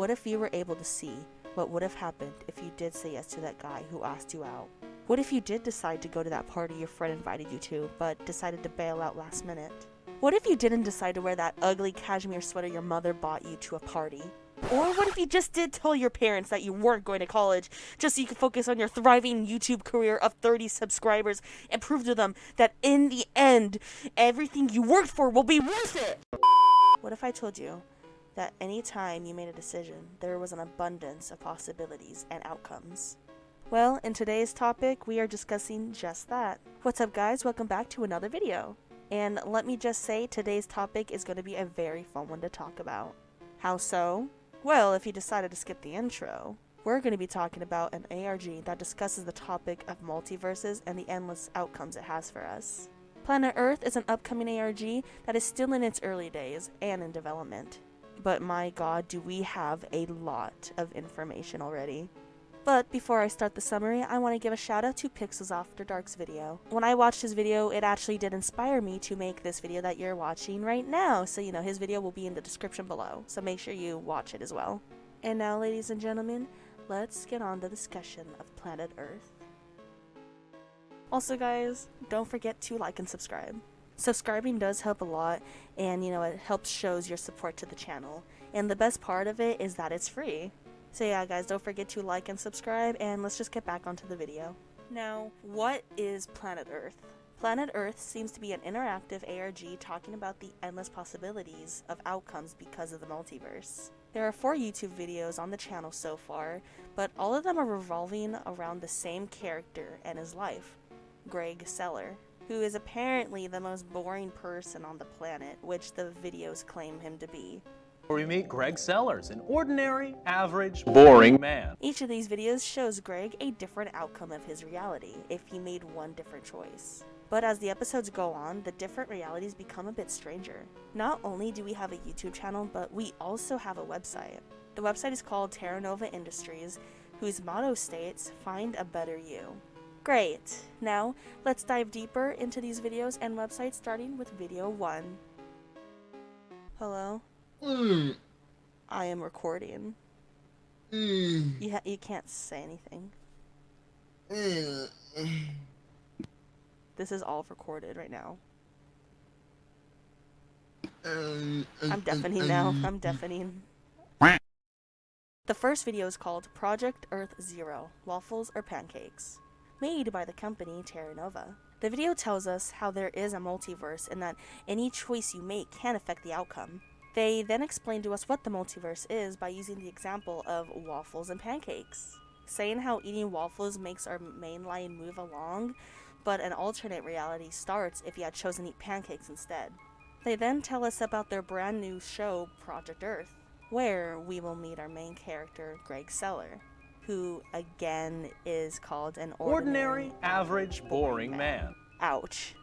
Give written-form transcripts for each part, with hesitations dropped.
What if you were able to see what would have happened if you did say yes to that guy who asked you out? What if you did decide to go to that party your friend invited you to, but decided to bail out last minute? What if you didn't decide to wear that ugly cashmere sweater your mother bought you to a party? Or what if you just did tell your parents that you weren't going to college just so you could focus on your thriving YouTube career of 30 subscribers and prove to them that in the end, everything you worked for will be worth it? What if I told you that any time you made a decision, there was an abundance of possibilities and outcomes? Well, in today's topic, we are discussing just that. What's up, guys? Welcome back to another video. And let me just say, today's topic is going to be a very fun one to talk about. How so? Well, if you decided to skip the intro, we're going to be talking about an ARG that discusses the topic of multiverses and the endless outcomes it has for us. Planet Earth is an upcoming ARG that is still in its early days and in development. But my god, do we have a lot of information already. But before I start the summary, I want to give a shout out to Pixels After Dark's video. When I watched his video, it actually did inspire me to make this video that you're watching right now. So, his video will be in the description below. So make sure you watch it as well. And now, ladies and gentlemen, let's get on the discussion of Planet Earth. Also, guys, don't forget to like and subscribe. Subscribing does help a lot, and it helps shows your support to the channel. And the best part of it is that it's free. So yeah, guys, don't forget to like and subscribe, and let's just get back onto the video. Now, what is Planet Earth? Planet Earth seems to be an interactive ARG talking about the endless possibilities of outcomes because of the multiverse. There are 4 YouTube videos on the channel so far, but all of them are revolving around the same character and his life, Gregg Sellars, who is apparently the most boring person on the planet, which the videos claim him to be. We meet Gregg Sellars, an ordinary, average, boring man. Each of these videos shows Gregg a different outcome of his reality if he made one different choice. But as the episodes go on, the different realities become a bit stranger. Not only do we have a YouTube channel, but we also have a website. The website is called Terra Nova Industries, whose motto states, "Find a better you." Great! Now, let's dive deeper into these videos and websites, starting with video 1. Hello? I am recording. You can't say anything. This is all recorded right now. I'm deafening now. I'm deafening. The first video is called Project Earth Zero, Waffles or Pancakes, made by the company Terra Nova. The video tells us how there is a multiverse and that any choice you make can affect the outcome. They then explain to us what the multiverse is by using the example of waffles and pancakes, saying how eating waffles makes our main line move along, but an alternate reality starts if you had chosen to eat pancakes instead. They then tell us about their brand new show, Project Earth, where we will meet our main character, Gregg Sellars, who again is called an ordinary, average, boring man. Ouch.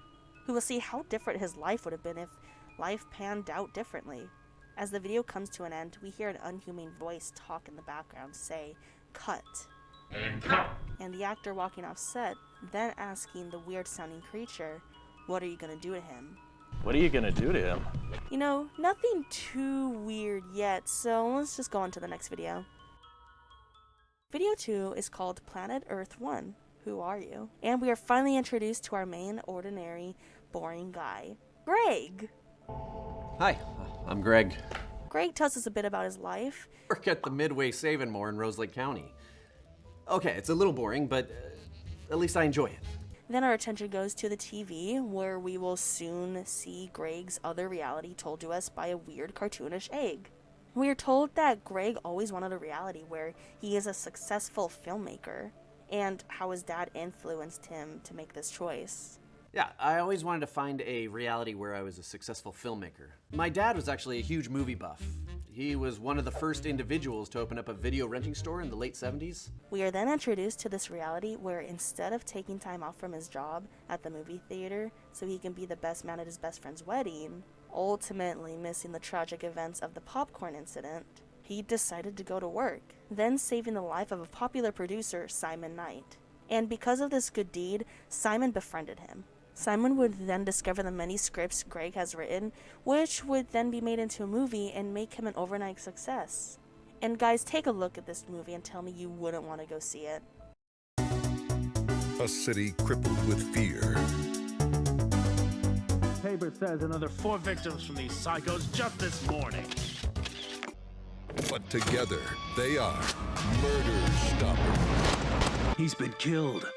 Who will see how different his life would have been if life panned out differently. As the video comes to an end, we hear an unhuman voice talk in the background say, "Cut." And cut. And the actor walking off set, then asking the weird sounding creature, "What are you gonna do to him?" What are you gonna do to him? Nothing too weird yet, so let's just go on to the next video. Video 2 is called Planet Earth 1, Who Are You? And we are finally introduced to our main ordinary, boring guy, Gregg. Hi, I'm Gregg. Gregg tells us a bit about his life. Work at the Midway Save-and More in Roselake County. Okay, it's a little boring, but at least I enjoy it. Then our attention goes to the TV, where we will soon see Gregg's other reality told to us by a weird cartoonish egg. We are told that Gregg always wanted a reality where he is a successful filmmaker, and how his dad influenced him to make this choice. Yeah, I always wanted to find a reality where I was a successful filmmaker. My dad was actually a huge movie buff. He was one of the first individuals to open up a video renting store in the late 70s. We are then introduced to this reality where instead of taking time off from his job at the movie theater so he can be the best man at his best friend's wedding, ultimately missing the tragic events of the popcorn incident, he decided to go to work, then saving the life of a popular producer, Simon Knight. And because of this good deed, Simon befriended him. Simon would then discover the many scripts Gregg has written, which would then be made into a movie and make him an overnight success. And guys, take a look at this movie and tell me you wouldn't want to go see it. A city crippled with fear. Paper says another 4 victims from these psychos just this morning. But together, they are Murder Stoppers. He's been killed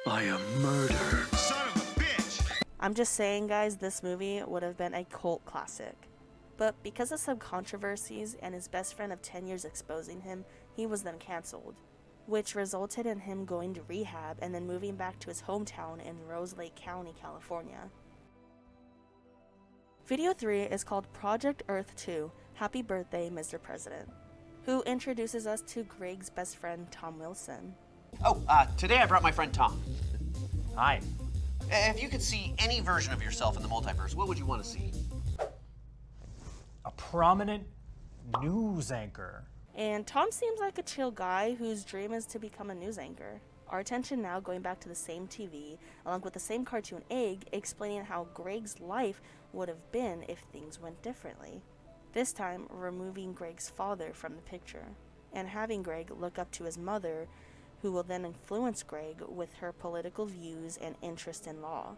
by a murder. Son of a bitch! I'm just saying, guys, this movie would have been a cult classic. But because of some controversies and his best friend of 10 years exposing him, he was then cancelled, which resulted in him going to rehab and then moving back to his hometown in Rose Lake County, California. Video 3 is called Project Earth 2, Happy Birthday, Mr. President, who introduces us to Gregg's best friend, Tom Wilson. Oh, today I brought my friend Tom. Hi. If you could see any version of yourself in the multiverse, what would you want to see? A prominent news anchor. And Tom seems like a chill guy whose dream is to become a news anchor. Our attention now going back to the same TV, along with the same cartoon egg, explaining how Gregg's life would have been if things went differently. This time, removing Gregg's father from the picture, and having Gregg look up to his mother, who will then influence Gregg with her political views and interest in law.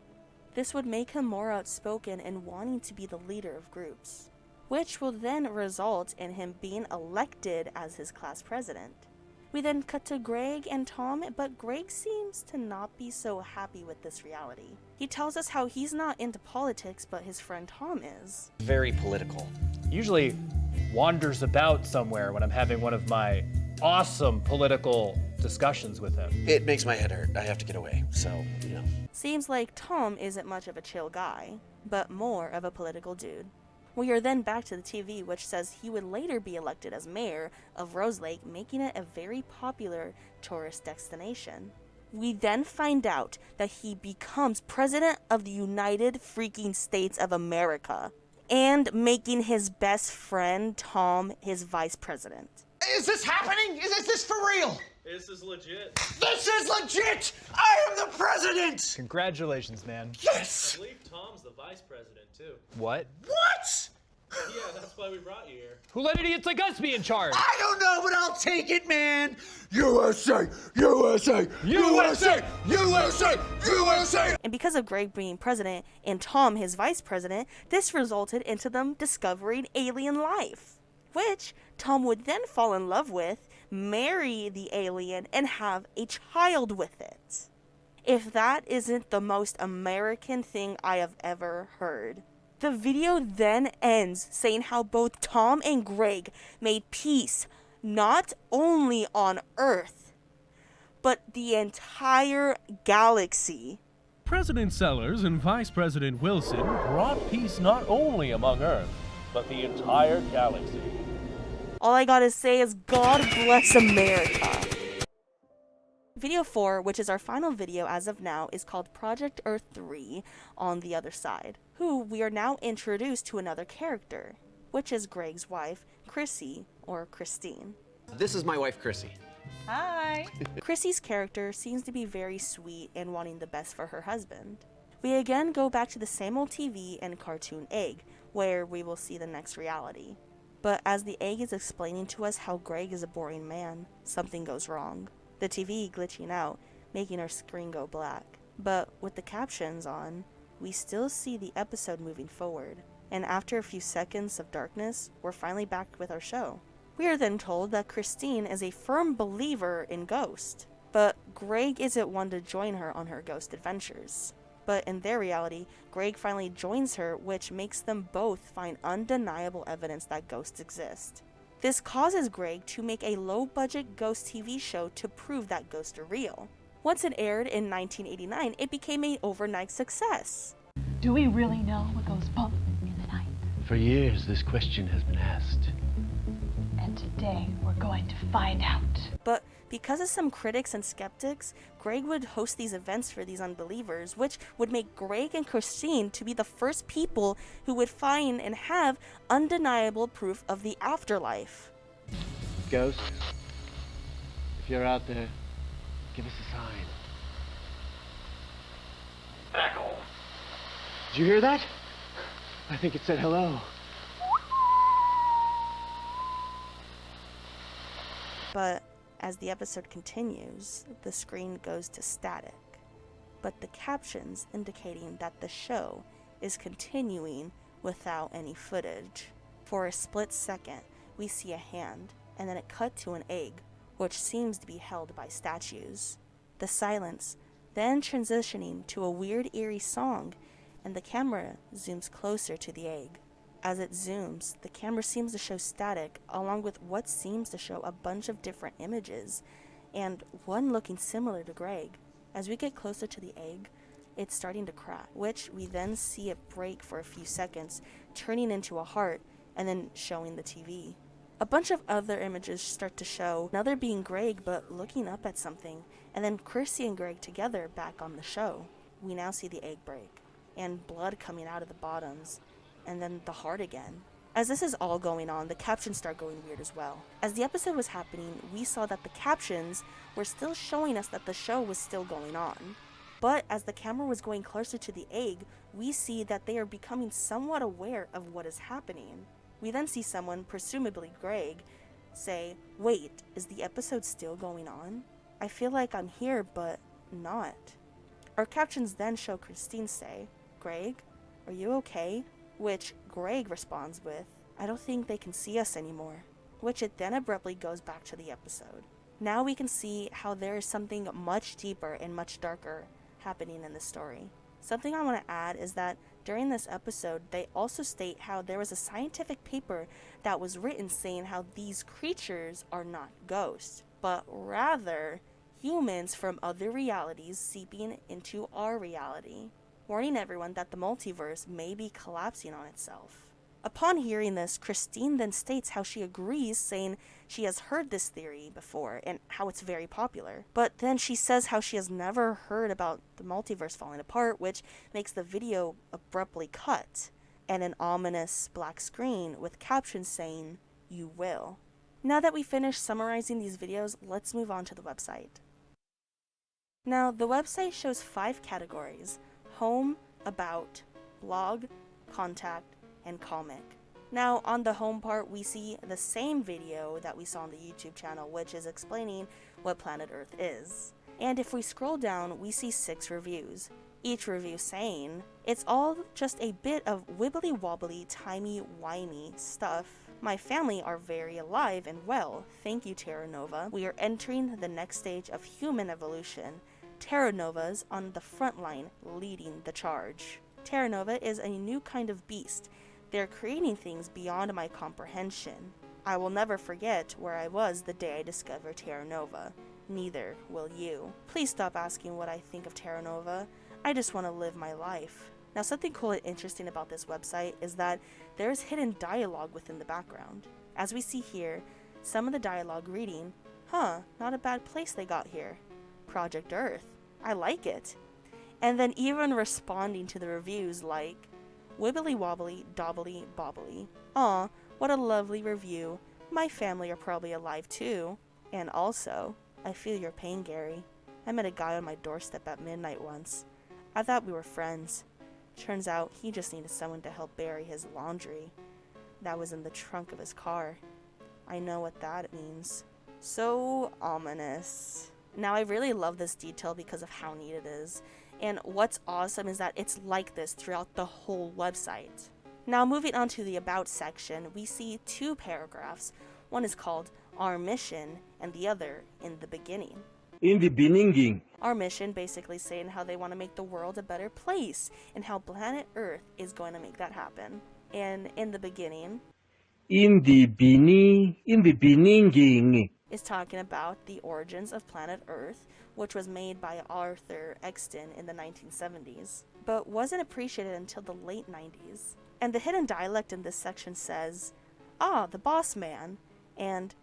This would make him more outspoken and wanting to be the leader of groups, which will then result in him being elected as his class president. We then cut to Gregg and Tom, but Gregg seems to not be so happy with this reality. He tells us how he's not into politics, but his friend Tom is. Very political. Usually wanders about somewhere when I'm having one of my awesome political discussions with him. It makes my head hurt. I have to get away, so, you know. Seems like Tom isn't much of a chill guy, but more of a political dude. We are then back to the TV, which says he would later be elected as mayor of Rose Lake, making it a very popular tourist destination. We then find out that he becomes president of the United freaking States of America, and making his best friend, Tom, his vice president. Is this happening? Is this for real? This is legit. This is legit! I am the president! Congratulations, man. I Yes! believe Tom's the vice president, too. What? What? Yeah, that's why we brought you here. Who let idiots like us be in charge? I don't know, but I'll take it, man! USA! USA! USA! USA! USA! And because of Gregg being president and Tom his vice president, this resulted into them discovering alien life, which Tom would then fall in love with, marry the alien, and have a child with it. If that isn't the most American thing I have ever heard. The video then ends saying how both Tom and Gregg made peace not only on Earth, but the entire galaxy. President Sellars and Vice President Wilson brought peace not only among Earth, but the entire galaxy. All I gotta say is God bless America. Video 4, which is our final video as of now, is called Project Earth 3 on the other side, who we are now introduced to another character, which is Gregg's wife, Chrissy, or Christine. This is my wife, Chrissy. Hi. Chrissy's character seems to be very sweet and wanting the best for her husband. We again go back to the same old TV and cartoon egg, where we will see the next reality. But as the egg is explaining to us how Gregg is a boring man, something goes wrong. The TV glitching out, making our screen go black. But with the captions on, we still see the episode moving forward. And after a few seconds of darkness, we're finally back with our show. We are then told that Christine is a firm believer in ghosts, but Gregg isn't one to join her on her ghost adventures. But in their reality, Gregg finally joins her, which makes them both find undeniable evidence that ghosts exist. This causes Gregg to make a low-budget ghost TV show to prove that ghosts are real. Once it aired in 1989, it became an overnight success. Do we really know what goes bump in the night? For years, this question has been asked. And today, we're going to find out. But because of some critics and skeptics, Gregg would host these events for these unbelievers, which would make Gregg and Christine to be the first people who would find and have undeniable proof of the afterlife. Ghosts, if you're out there, give us a sign. Echo. Did you hear that? I think it said hello. But as the episode continues, the screen goes to static, but the captions indicating that the show is continuing without any footage. For a split second, we see a hand, and then it cut to an egg, which seems to be held by statues. The silence, then transitioning to a weird eerie song, and the camera zooms closer to the egg. As it zooms, the camera seems to show static, along with what seems to show a bunch of different images, and one looking similar to Gregg. As we get closer to the egg, it's starting to crack, which we then see it break for a few seconds, turning into a heart, and then showing the TV. A bunch of other images start to show, another being Gregg but looking up at something, and then Chrissy and Gregg together back on the show. We now see the egg break, and blood coming out of the bottoms, and then the heart again. As this is all going on, the captions start going weird as well. As the episode was happening, we saw that the captions were still showing us that the show was still going on. But as the camera was going closer to the egg, we see that they are becoming somewhat aware of what is happening. We then see someone, presumably Gregg, say, "Wait, is the episode still going on? I feel like I'm here, but not." Our captions then show Christine say, "Gregg, are you okay?" Which Gregg responds with, "I don't think they can see us anymore," which it then abruptly goes back to the episode. Now we can see how there is something much deeper and much darker happening in the story. Something I want to add is that during this episode, they also state how there was a scientific paper that was written saying how these creatures are not ghosts, but rather humans from other realities seeping into our reality, warning everyone that the multiverse may be collapsing on itself. Upon hearing this, Christine then states how she agrees, saying she has heard this theory before and how it's very popular. But then she says how she has never heard about the multiverse falling apart, which makes the video abruptly cut, and an ominous black screen with captions saying, "You will." Now that we finished summarizing these videos, let's move on to the website. Now, the website shows 5 categories: home, about, blog, contact, and comic. Now, on the home part, we see the same video that we saw on the YouTube channel, which is explaining what planet Earth is. And if we scroll down, we see 6 reviews, each review saying, "It's all just a bit of wibbly-wobbly, timey-wimey stuff. My family are very alive and well. Thank you, Terra Nova. We are entering the next stage of human evolution. Terra Nova's on the front line, leading the charge. Terra Nova is a new kind of beast. They're creating things beyond my comprehension. I will never forget where I was the day I discovered Terra Nova. Neither will you. Please stop asking what I think of Terra Nova. I just want to live my life." Now, something cool and interesting about this website is that there's hidden dialogue within the background. As we see here, some of the dialogue reading, not a bad place they got here. Project Earth. I like it. And then even responding to the reviews like, "Wibbly wobbly, dobbly bobbly. Aw, what a lovely review. My family are probably alive too. And also, I feel your pain, Gary. I met a guy on my doorstep at midnight once. I thought we were friends. Turns out he just needed someone to help bury his laundry. That was in the trunk of his car. I know what that means." So ominous. Now, I really love this detail because of how neat it is. And what's awesome is that it's like this throughout the whole website. Now, moving on to the About section, we see 2 paragraphs. One is called Our Mission, and the other, In the Beginning. In the beginning. Our mission basically saying how they want to make the world a better place, and how planet Earth is going to make that happen. And In the Beginning In the beginning. is talking about the origins of planet Earth, which was made by Arthur Exton in the 1970s, but wasn't appreciated until the late 90s. And the hidden dialect in this section says, "Ah, the boss man," and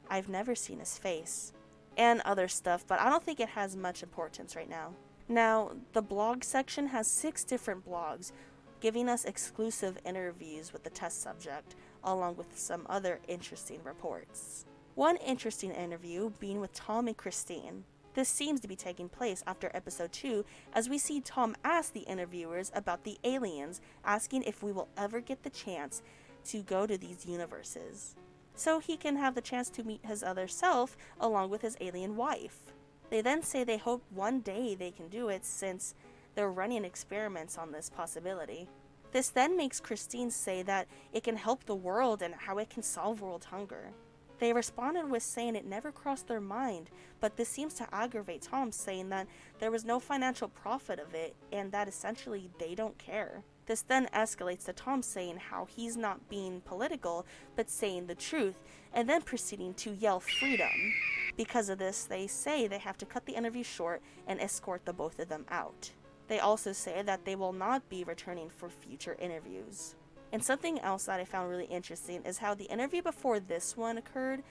"I've never seen his face," and other stuff, but I don't think it has much importance right now. Now, the blog section has 6 different blogs, giving us exclusive interviews with the test subject, along with some other interesting reports. One interesting interview being with Tom and Christine. This seems to be taking place after episode 2, as we see Tom ask the interviewers about the aliens, asking if we will ever get the chance to go to these universes. so he can have the chance to meet his other self along with his alien wife. They then say they hope one day they can do it since they're running experiments on this possibility. This then makes Christine say that it can help the world and how it can solve world hunger. They responded with saying it never crossed their mind, but this seems to aggravate Tom, saying that there was no financial profit of it and that essentially they don't care. This then escalates to Tom saying how he's not being political but saying the truth, and then proceeding to yell freedom. Because of this, they say they have to cut the interview short and escort the both of them out. They also say that they will not be returning for future interviews. And something else that I found really interesting is how the interview before this one occurred,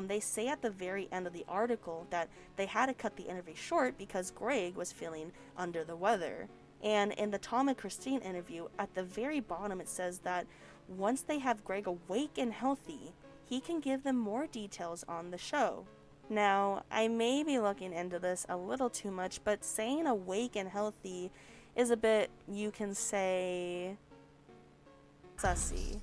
they say at the very end of the article that they had to cut the interview short because Gregg was feeling under the weather. And in the Tom and Christine interview, at the very bottom it says that once they have Gregg awake and healthy, he can give them more details on the show. Now, I may be looking into this a little too much, but saying awake and healthy is a bit, you can say, sussy.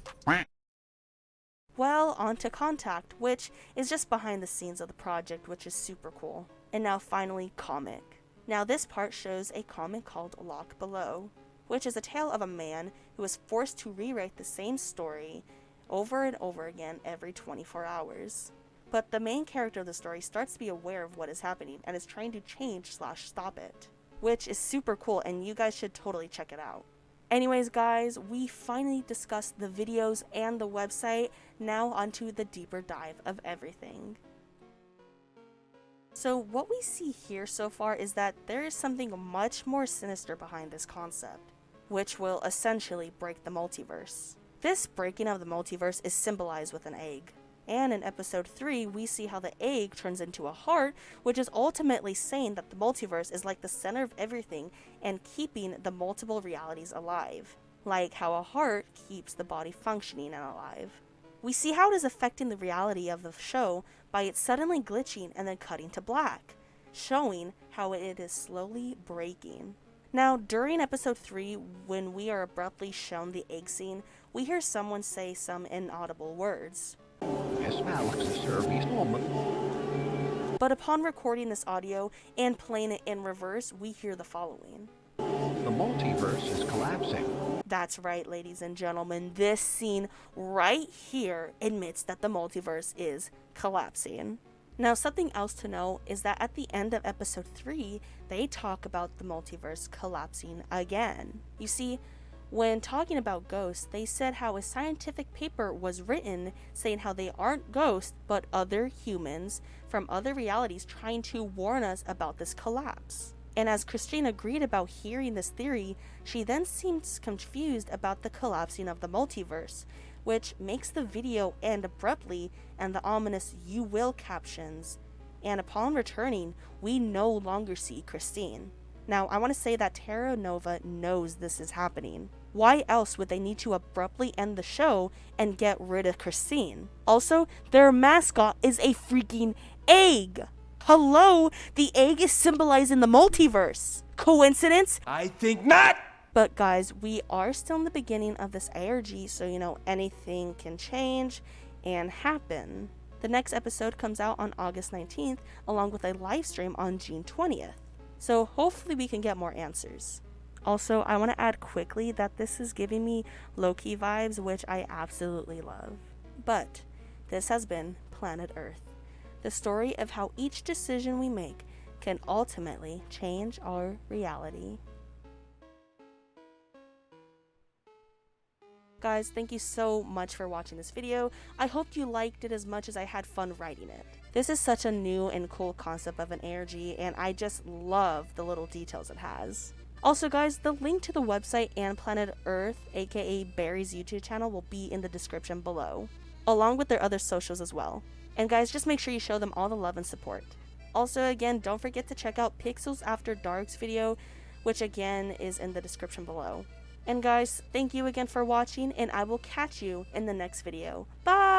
Well, on to Contact, which is just behind the scenes of the project, which is super cool. And now finally, comic. Now this part shows a comic called Lock Below, which is a tale of a man who is forced to rewrite the same story over and over again every 24 hours. But the main character of the story starts to be aware of what is happening and is trying to change/stop it, which is super cool and you guys should totally check it out. Anyways guys, we finally discussed the videos and the website. Now onto the deeper dive of everything. So what we see here so far is that there is something much more sinister behind this concept, which will essentially break the multiverse. This breaking of the multiverse is symbolized with an egg. And in episode 3, we see how the egg turns into a heart, which is ultimately saying that the multiverse is like the center of everything and keeping the multiple realities alive, like how a heart keeps the body functioning and alive. We see how it is affecting the reality of the show by it suddenly glitching and then cutting to black, showing how it is slowly breaking. Now, during episode 3, when we are abruptly shown the egg scene, we hear someone say some inaudible words. But upon recording this audio and playing it in reverse, we hear the following. The multiverse is collapsing. That's right, ladies and gentlemen. This scene right here admits that the multiverse is collapsing. Now, something else to know is that at the end of episode 3, they talk about the multiverse collapsing again. You see, when talking about ghosts, they said how a scientific paper was written saying how they aren't ghosts, but other humans from other realities trying to warn us about this collapse. And as Christine agreed about hearing this theory, she then seems confused about the collapsing of the multiverse, which makes the video end abruptly and the ominous "you will" captions. And upon returning, we no longer see Christine. Now, I want to say that Terra Nova knows this is happening. Why else would they need to abruptly end the show and get rid of Christine? Also, their mascot is a freaking egg! Hello, the egg is symbolizing the multiverse. Coincidence? I think not! But guys, we are still in the beginning of this ARG, so anything can change and happen. The next episode comes out on August 19th, along with a live stream on June 20th. So hopefully we can get more answers. Also, I want to add quickly that this is giving me Loki vibes, which I absolutely love. But this has been Planet Earth, the story of how each decision we make can ultimately change our reality. Guys, thank you so much for watching this video. I hope you liked it as much as I had fun writing it. This is such a new and cool concept of an ARG, and I just love the little details it has. Also guys, the link to the website and Planet Earth, aka Barry's YouTube channel, will be in the description below, along with their other socials as well. And guys, just make sure you show them all the love and support. Also, again, don't forget to check out Pixels After Dark's video, which again is in the description below. And guys, thank you again for watching, and I will catch you in the next video. Bye!